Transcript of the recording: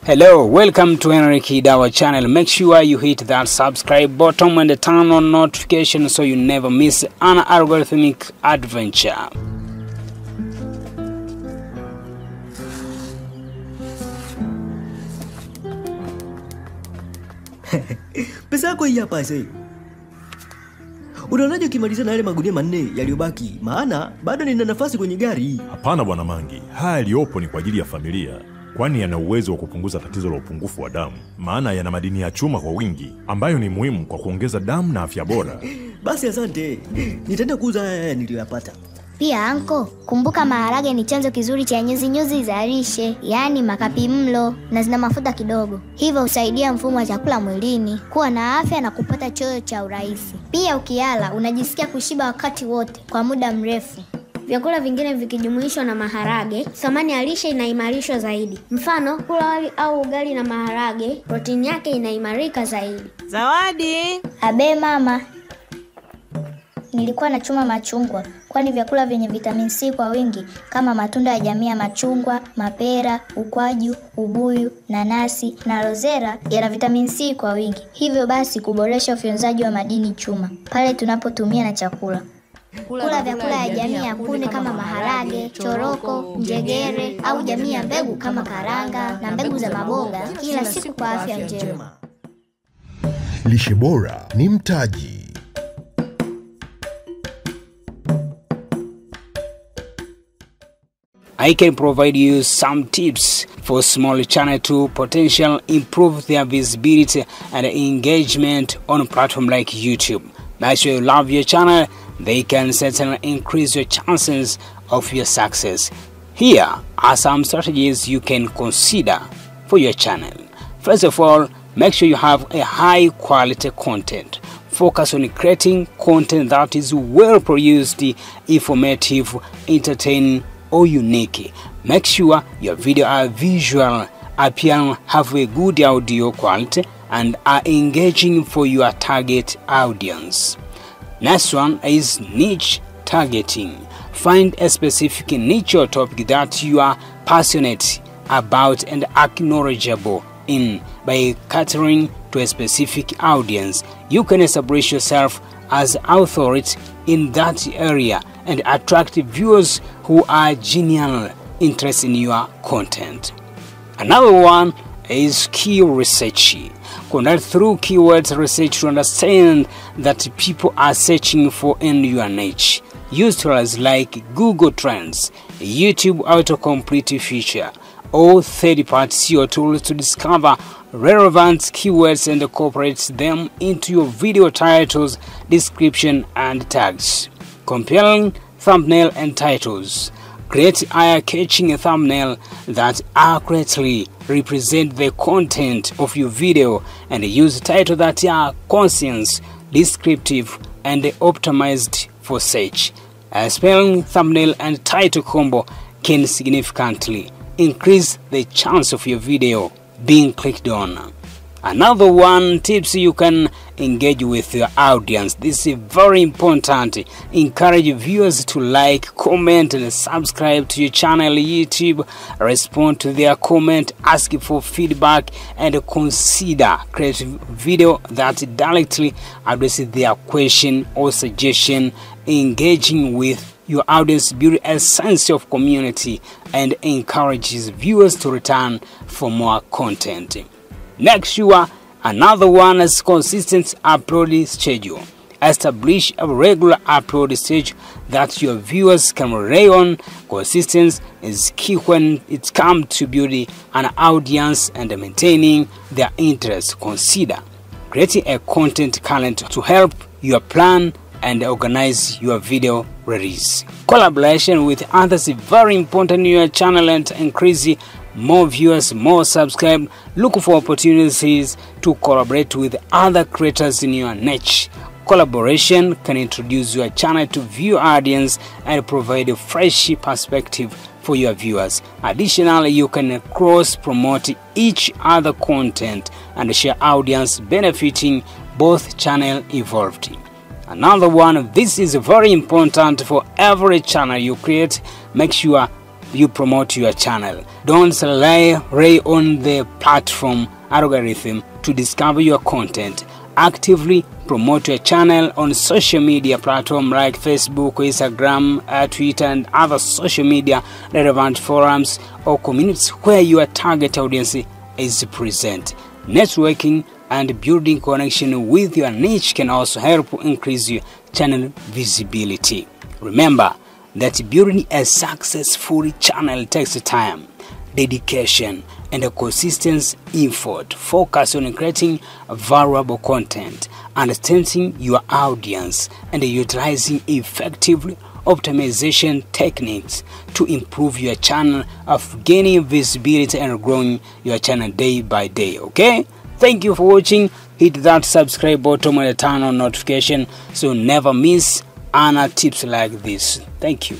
Hello, welcome to Henry Kidawa channel. Make sure you hit that subscribe button and turn on notifications so you never miss an algorithmic adventure. Pesa yako hii hapa sasa. Unaonaje ukimaliza na yale magunia manne yaliyobaki? Maana bado nina nafasi kwenye gari. Hapana bwana Mangi, haya yaliyopo ni kwa ajili ya familia. Kwani yana uwezo wa kupunguza tatizo la upungufu wa damu. Maana yana madini ya chuma kwa wingi ambayo ni muhimu kwa kuongeza damu na afya bora. Basi asante. Nitaenda kuuza haya niliyopata. Pia anko, kumbuka maharage ni chanzo kizuri cha nyuzi za lishe, yaani makapi mlo, na zina mafuta kidogo. Hivyo husaidia mfumo wa chakula mwilini kuwa na afya na kupata choo cha urahisi. Pia ukiala unajisikia kushiba wakati wote kwa muda mrefu. Vyakula vingine vikijumuishwa na maharage, thamani ya lishe inaimarishwa zaidi. Mfano, kula wali au ugali na maharage, protini yake inaimarika zaidi. Zawadi! Abe mama. Nilikuwa nachuma machungwa, kwani vyakula vyenye vitamin C kwa wingi kama matunda ya jamii ya machungwa, mapera, ukwaju, ubuyu, nanasi na rozera yana vitamin C kwa wingi. Hivyo basi kuboresha ufyonzaji wa madini chuma pale tunapotumia na chakula. Kula vyakula ya jamii ya kunde kama maharage, choroko, njegere au jamii ya mbegu kama karanga na mbegu za maboga kila siku kwa afya njema. Lishe bora ni mtaji. I can provide you some tips for small channel to potentially improve their visibility and engagement on a platform like YouTube. Make sure you love your channel. They can certainly increase your chances of your success. Here are some strategies you can consider for your channel. First of all, make sure you have a high quality content. Focus on creating content that is well produced, informative, entertaining, or unique. Make sure your video are visual, appear, have a good audio quality, and are engaging for your target audience. Next one is niche targeting. Find a specific niche or topic that you are passionate about and acknowledgeable in. By catering to a specific audience, you can establish yourself as authority in that area and attract viewers who are genuinely interested in your content. Another one is keyword research. Conduct through keyword research to understand that people are searching for in your niche. Use tools like Google Trends, YouTube autocomplete feature, or third-party SEO tools to discover relevant keywords and incorporate them into your video titles, description, and tags. Compelling thumbnail and titles. Create eye-catching thumbnail that accurately represent the content of your video and use titles that are concise, descriptive, and optimized for search. A spelling, thumbnail, and title combo can significantly increase the chance of your video being clicked on. Another one, tips you can engage with your audience. This is very important. Encourage viewers to like, comment, and subscribe to your channel YouTube. Respond to their comment, ask for feedback, and consider creating video that directly addresses their question or suggestion. Engaging with your audience builds a sense of community and encourages viewers to return for more content. Next, another one is consistent upload schedule. Establish a regular upload schedule that your viewers can rely on. Consistency is key when it comes to building an audience and maintaining their interest. Consider creating a content calendar to help you plan and organize your video release. Collaboration with others is very important in your channel and increase more viewers, more subscribers. Look for opportunities to collaborate with other creators in your niche. Collaboration can introduce your channel to viewer audience and provide a fresh perspective for your viewers. Additionally, you can cross-promote each other content and share audience, benefiting both channels involved. Another one, this is very important for every channel you create. Make sure you promote your channel. Don't rely on the platform algorithm to discover your content. Actively promote your channel on social media platforms like Facebook, Instagram, Twitter, and other social media relevant forums or communities where your target audience is present. Networking and building connection with your niche can also help increase your channel visibility. Remember that building a successful channel takes time, dedication, and a consistent effort. Focus on creating valuable content, understanding your audience, and utilizing effective optimization techniques to improve your channel, of gaining visibility and growing your channel day by day. Okay, thank you for watching. Hit that subscribe button and turn on notification so never miss other tips like this. Thank you.